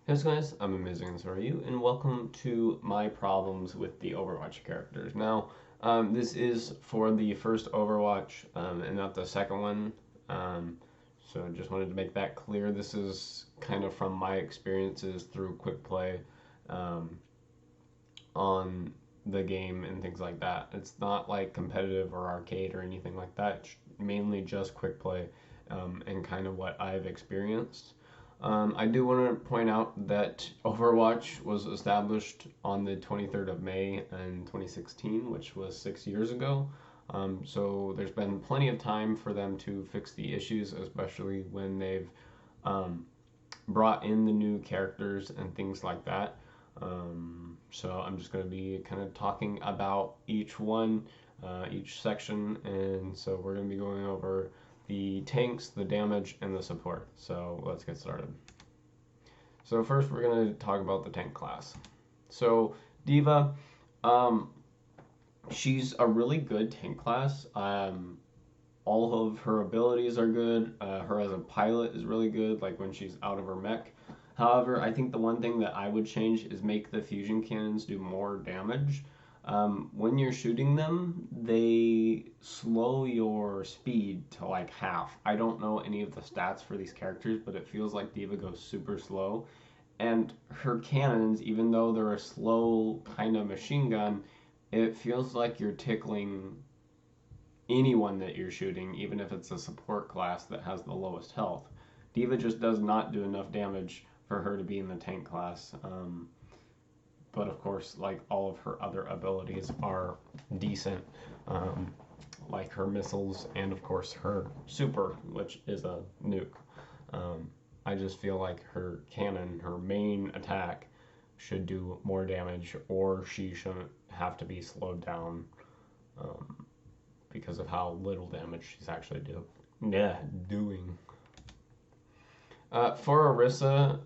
Hey guys, I'm aMayesing, and so are you, and welcome to my problems with the Overwatch characters. Now, this is for the first Overwatch, and not the second one, so I just wanted to make that clear. This is kind of from my experiences through quick play um, on the game and things like that. It's not like competitive or arcade or anything like that, it's mainly just quick play and kind of what I've experienced. I do want to point out that Overwatch was established on the 23rd of May in 2016, which was 6 years ago. So there's been plenty of time for them to fix the issues, especially when they've um, brought in the new characters and things like that. So I'm just going to be kind of talking about each one, each section, and so we're going to be going over the tanks, the damage, and the support. So let's get started. So first we're going to talk about the tank class. So D.Va, um, she's a really good tank class. All of her abilities are good. Her as a pilot is really good, like when she's out of her mech. However, I think the one thing that I would change is make the fusion cannons do more damage. When you're shooting them, they slow your speed to like half. I don't know any of the stats for these characters, but it feels like D.Va goes super slow. And her cannons, even though they're a slow kind of machine gun, it feels like you're tickling anyone that you're shooting, even if it's a support class that has the lowest health. D.Va just does not do enough damage for her to be in the tank class. But of course, like all of her other abilities are decent, um, like her missiles and of course her super, which is a nuke. Um, I just feel like her cannon, her main attack, should do more damage, or she shouldn't have to be slowed down um, because of how little damage she's actually doing. For Orisa,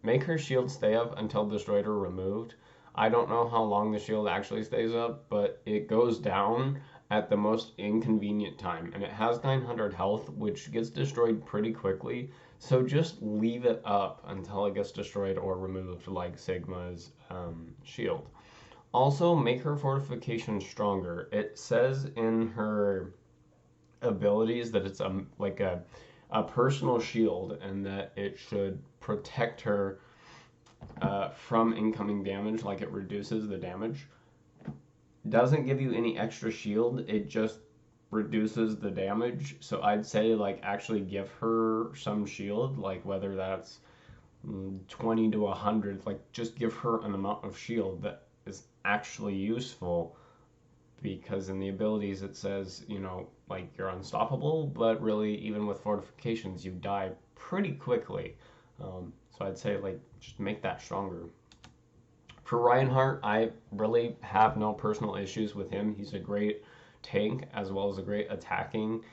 make her shield stay up until destroyed or removed. I don't know how long the shield actually stays up, but it goes down at the most inconvenient time, and it has 900 health, which gets destroyed pretty quickly. So just leave it up until it gets destroyed or removed, like Sigma's shield. Also, make her fortification stronger. It says in her abilities that it's like a personal shield and that it should protect her from incoming damage, like it reduces the damage. Doesn't give you any extra shield, it just reduces the damage. So I'd say like actually give her some shield, like whether that's 20 to 100, like just give her an amount of shield that is actually useful, because in the abilities it says, like you're unstoppable, but really, even with fortifications, you die pretty quickly. So I'd say, like, just make that stronger. For Reinhardt, I really have no personal issues with him. He's a great tank as well as a great attacking.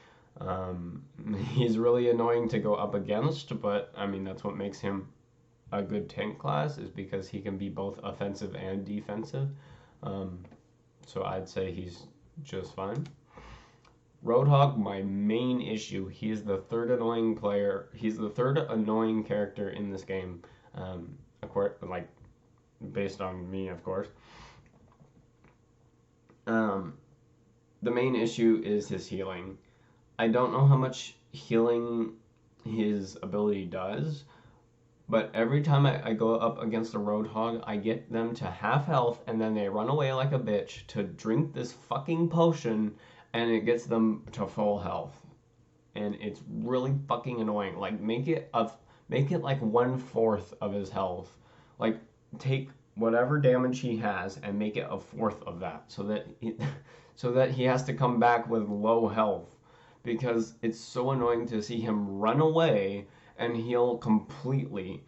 Um, he's really annoying to go up against, but I mean, that's what makes him a good tank class, is because he can be both offensive and defensive. Um, so I'd say he's just fine. Roadhog, my main issue. He's the third annoying player. He's the third annoying character in this game. Of course, like based on me, of course. Um, the main issue is his healing. I don't know how much healing his ability does, but every time I go up against a Roadhog, I get them to half health, and then they run away like a bitch to drink this fucking potion, and it gets them to full health. And it's really fucking annoying. Like, make it like 1/4 of his health. Like, take whatever damage he has and make it a fourth of that, so that he has to come back with low health, because it's so annoying to see him run away and heal completely.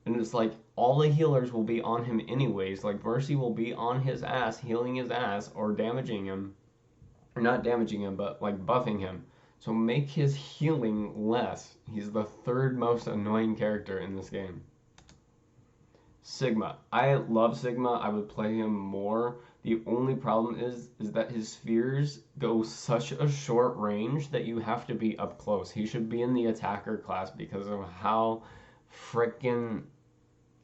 And it's like all the healers will be on him anyways. Like Mercy will be on his ass, healing his ass, or damaging him. Or not damaging him, but like buffing him. So make his healing less. He's the third most annoying character in this game. Sigma. I love Sigma. I would play him more. The only problem is that his spheres go such a short range that you have to be up close. He should be in the attacker class because of how freaking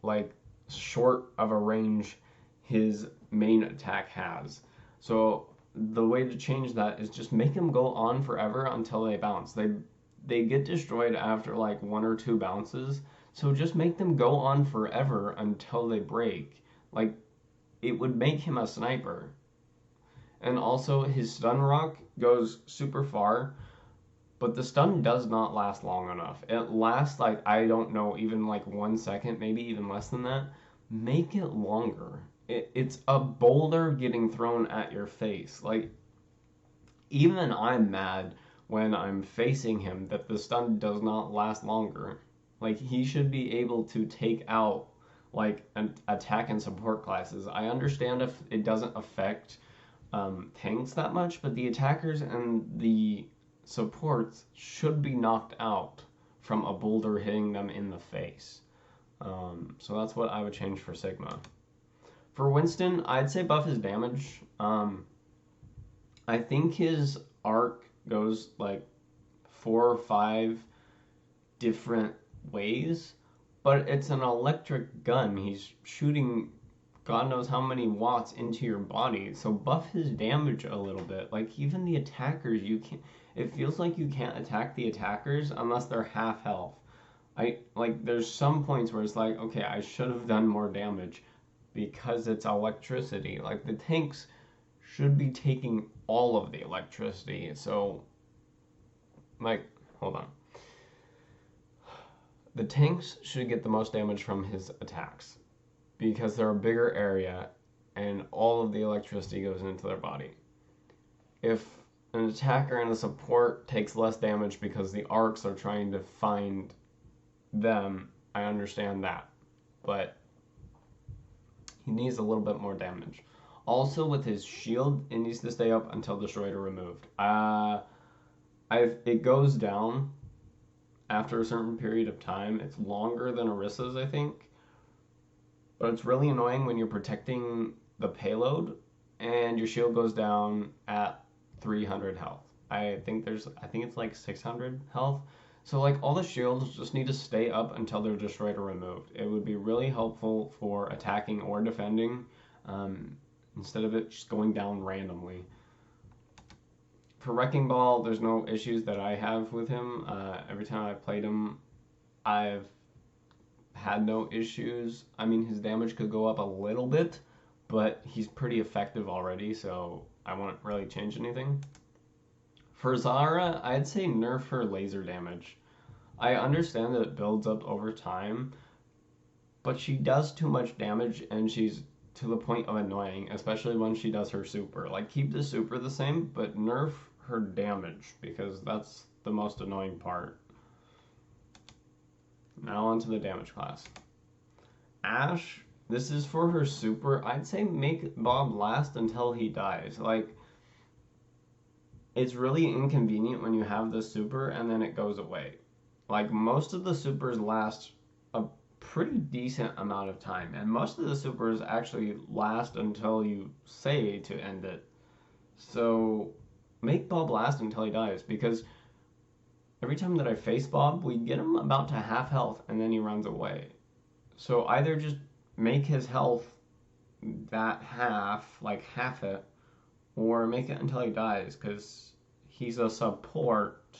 like short of a range his main attack has. So the way to change that is just make them go on forever until they bounce. They get destroyed after like 1 or 2 bounces. So just make them go on forever until they break. Like, it would make him a sniper. And also his stun rock goes super far, but the stun does not last long enough. It lasts like, I don't know, even like 1 second, maybe even less than that. Make it longer. It's a boulder getting thrown at your face. Like, even I'm mad when I'm facing him that the stun does not last longer. Like, he should be able to take out like an attack and support classes. I understand if it doesn't affect tanks that much, but the attackers and the supports should be knocked out from a boulder hitting them in the face. So that's what I would change for Sigma. For Winston, I'd say buff his damage. I think his arc goes like 4 or 5 different ways, but it's an electric gun. He's shooting God knows how many watts into your body. So buff his damage a little bit. Like, even the attackers, you can't. It feels like you can't attack the attackers unless they're half health. There's some points where it's like, okay, I should have done more damage because it's electricity. Like, the tanks should be taking all of the electricity. So, like, hold on. The tanks should get the most damage from his attacks because they're a bigger area and all of the electricity goes into their body. If an attacker and a support takes less damage because the arcs are trying to find them, I understand that. But he needs a little bit more damage. Also, with his shield, it needs to stay up until destroyed or removed. It goes down after a certain period of time. It's longer than Orissa's, I think. But it's really annoying when you're protecting the payload and your shield goes down at 300 health. I think it's like 600 health. So like all the shields just need to stay up until they're destroyed or removed. It would be really helpful for attacking or defending, instead of it just going down randomly. For Wrecking Ball, there's no issues that I have with him. Every time I've played him, I've had no issues. I mean, his damage could go up a little bit, but he's pretty effective already, so I won't really change anything. For Zara, I'd say nerf her laser damage. I understand that it builds up over time, but she does too much damage and she's to the point of annoying, especially when she does her super. Like, keep the super the same, but nerf her damage because that's the most annoying part. Now onto the damage class. Ashe, this is for her super. I'd say make Bob last until he dies. Like, it's really inconvenient when you have the super and then it goes away. Like, most of the supers last a pretty decent amount of time, and most of the supers actually last until you say to end it. So make Bob last until he dies, because every time that I face Bob, we get him about to half health and then he runs away. So either just make his health that half, like half it, or make it until he dies, because he's a support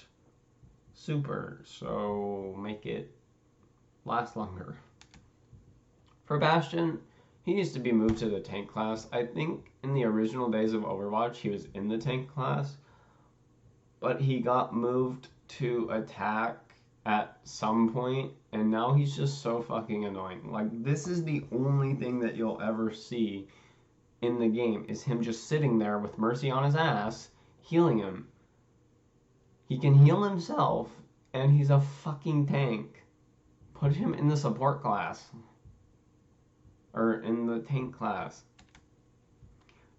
super, so make it last longer. For Bastion, he needs to be moved to the tank class. I think in the original days of Overwatch, he was in the tank class, but he got moved to attack at some point, and now he's just so fucking annoying. Like, this is the only thing that you'll ever see in the game, is him just sitting there with Mercy on his ass, healing him. He can heal himself, and he's a fucking tank. Put him in the support class. Or in the tank class.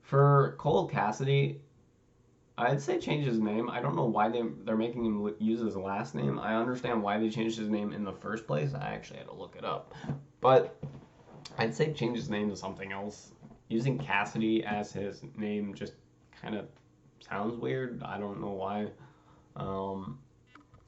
For Cole Cassidy, I'd say change his name. I don't know why they're making him use his last name. I understand why they changed his name in the first place. I actually had to look it up. But I'd say change his name to something else. Using Cassidy as his name just kind of sounds weird. I don't know why.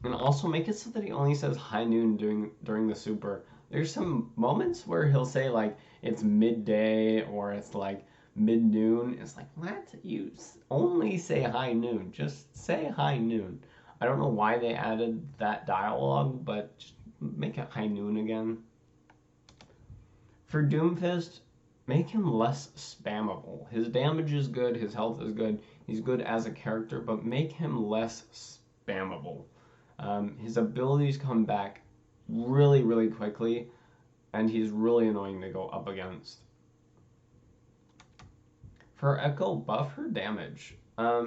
And also make it so that he only says high noon during the super. There's some moments where he'll say like it's midday or it's like mid-noon. It's like, what? You only say high noon. Just say high noon. I don't know why they added that dialogue, but just make it high noon again. For Doomfist, make him less spammable. His damage is good, his health is good, he's good as a character, but make him less spammable. His abilities come back really, really quickly, and he's really annoying to go up against. For Echo, buff her damage.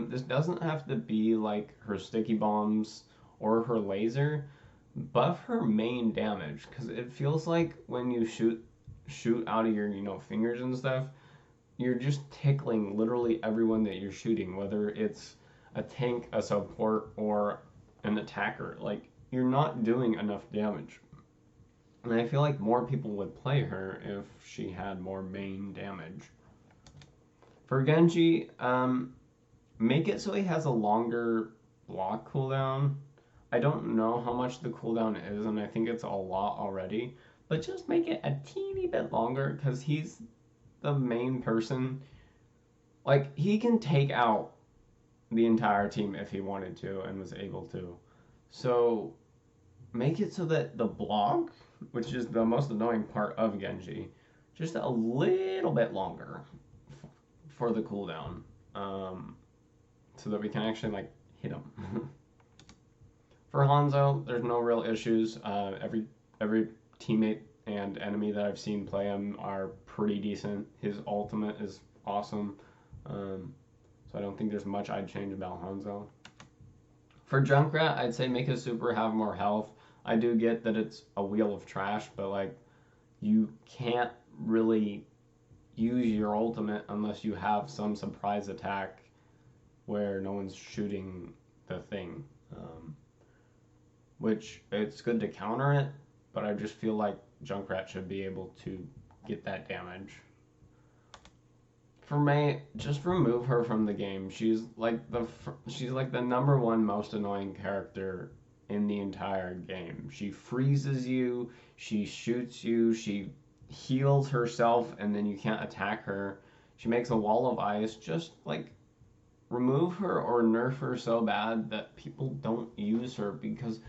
This doesn't have to be like her sticky bombs or her laser. Buff her main damage, because it feels like when you shoot out of your fingers and stuff, you're just tickling literally everyone that you're shooting, whether it's a tank, a support, or an attacker. Like, you're not doing enough damage. And I feel like more people would play her if she had more main damage. For Genji, make it so he has a longer block cooldown. I don't know how much the cooldown is, and I think it's a lot already, but just make it a teeny bit longer because he's the main person. Like, he can take out the entire team if he wanted to and was able to. So make it so that the block, which is the most annoying part of Genji, just a little bit longer for the cooldown, so that we can actually like hit him. For Hanzo, there's no real issues. Every teammate and enemy that I've seen play him are pretty decent. His ultimate is awesome, so I don't think there's much I'd change about Hanzo. For Junkrat, I'd say make his super have more health. I do get that it's a wheel of trash, but like, you can't really use your ultimate unless you have some surprise attack where no one's shooting the thing. Which it's good to counter it, but I just feel like Junkrat should be able to get that damage. For Mei, just remove her from the game. She's like the #1 most annoying character in the entire game. She freezes you, she shoots you, she heals herself, and then you can't attack her. She makes a wall of ice. Just like remove her or nerf her so bad that people don't use her, because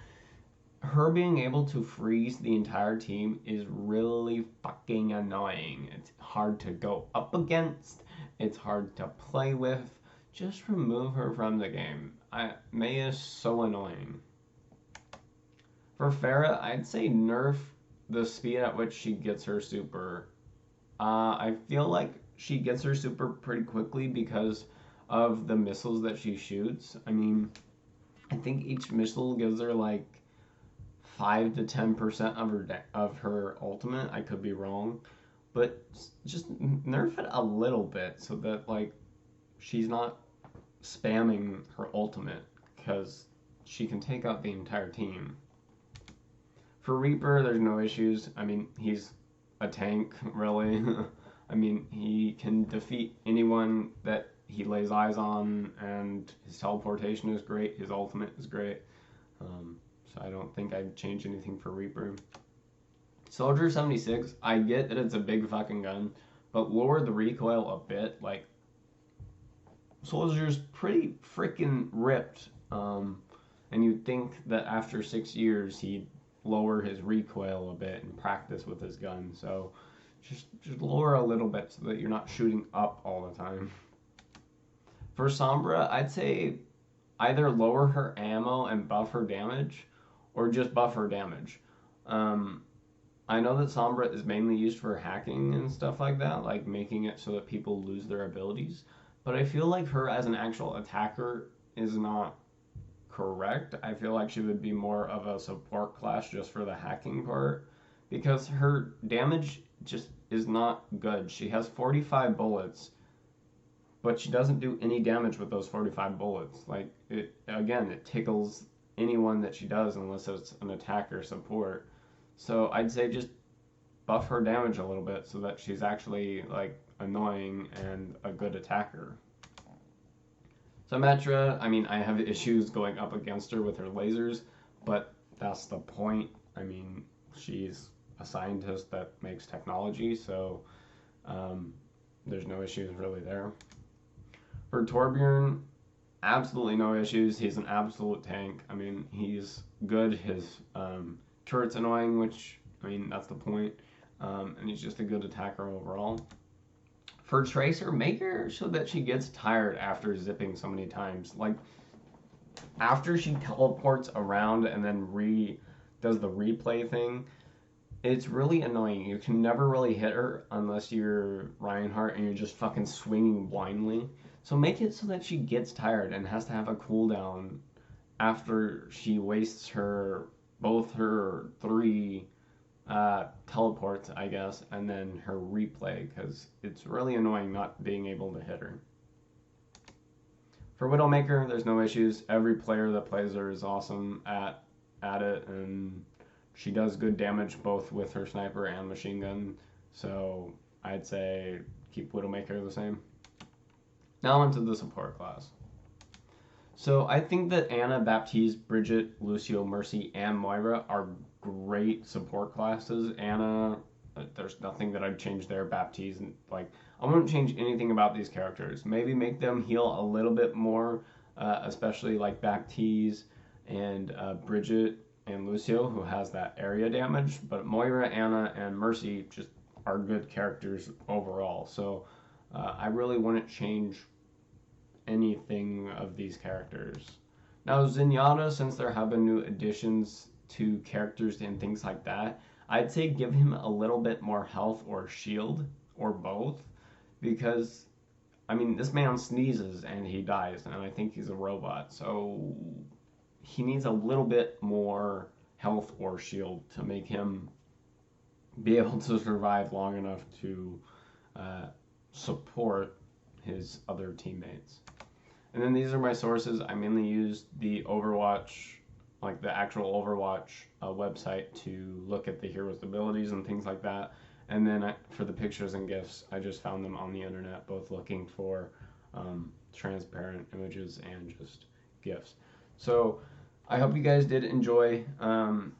her being able to freeze the entire team is really fucking annoying. It's hard to go up against. It's hard to play with. Just remove her from the game. Mei is so annoying. For Pharah, I'd say nerf the speed at which she gets her super. I feel like she gets her super pretty quickly because of the missiles that she shoots. I mean, I think each missile gives her like 5 to 10% of her ultimate. I could be wrong, but just nerf it a little bit so that like she's not spamming her ultimate, because she can take out the entire team. For Reaper, there's no issues. I mean, he's a tank, really. I mean, he can defeat anyone that he lays eyes on, and his teleportation is great. His ultimate is great. So I don't think I'd change anything for Reaper. Soldier 76, I get that it's a big fucking gun, but lower the recoil a bit. Like, Soldier's pretty freaking ripped, and you'd think that after 6 years he'd lower his recoil a bit and practice with his gun. So just lower a little bit so that you're not shooting up all the time. For Sombra, I'd say either lower her ammo and buff her damage, or just buff her damage. I know that Sombra is mainly used for hacking and stuff like that, like making it so that people lose their abilities, but I feel like her as an actual attacker is not correct. I feel like she would be more of a support class just for the hacking part, because her damage just is not good. She has 45 bullets, but she doesn't do any damage with those 45 bullets. Like, it tickles anyone that she does unless it's an attacker support. So I'd say just buff her damage a little bit so that she's actually like annoying and a good attacker. So Metra, I mean, I have issues going up against her with her lasers, but that's the point. I mean, she's a scientist that makes technology, so there's no issues really there. For Torbjorn, absolutely no issues. He's an absolute tank. I mean, he's good. His turret's annoying, which, I mean, that's the point. And he's just a good attacker overall. For Tracer, make her so that she gets tired after zipping so many times. Like, after she teleports around and then does the replay thing, it's really annoying. You can never really hit her unless you're Reinhardt and you're just fucking swinging blindly. So make it so that she gets tired and has to have a cooldown after she wastes both her 3 teleports, I guess, and then her replay, because it's really annoying not being able to hit her. For Widowmaker, there's no issues. Every player that plays her is awesome at it, and she does good damage both with her sniper and machine gun. So I'd say keep Widowmaker the same. Now into the support class. So I think that Ana, Baptiste, Bridget, Lucio, Mercy, and Moira are great support classes. Ana, there's nothing that I'd change there. Baptiste, like, I wouldn't change anything about these characters. Maybe make them heal a little bit more, especially like Baptiste and Bridget and Lucio, who has that area damage. But Moira, Ana, and Mercy just are good characters overall. So I really wouldn't change anything of these characters. Now Zenyatta, since there have been new additions to characters and things like that, I'd say give him a little bit more health or shield, or both, because, I mean, this man sneezes and he dies, and I think he's a robot, so he needs a little bit more health or shield to make him be able to survive long enough to support his other teammates. And then these are my sources. I mainly use the Overwatch, like the actual Overwatch website, to look at the heroes' abilities and things like that. And then for the pictures and GIFs, I just found them on the internet, both looking for transparent images and just GIFs. So I hope you guys did enjoy kind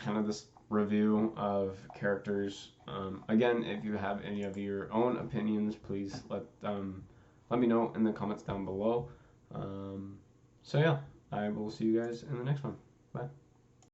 of this review of characters. Again, if you have any of your own opinions, please let me know in the comments down below. So yeah, I will see you guys in the next one. Bye.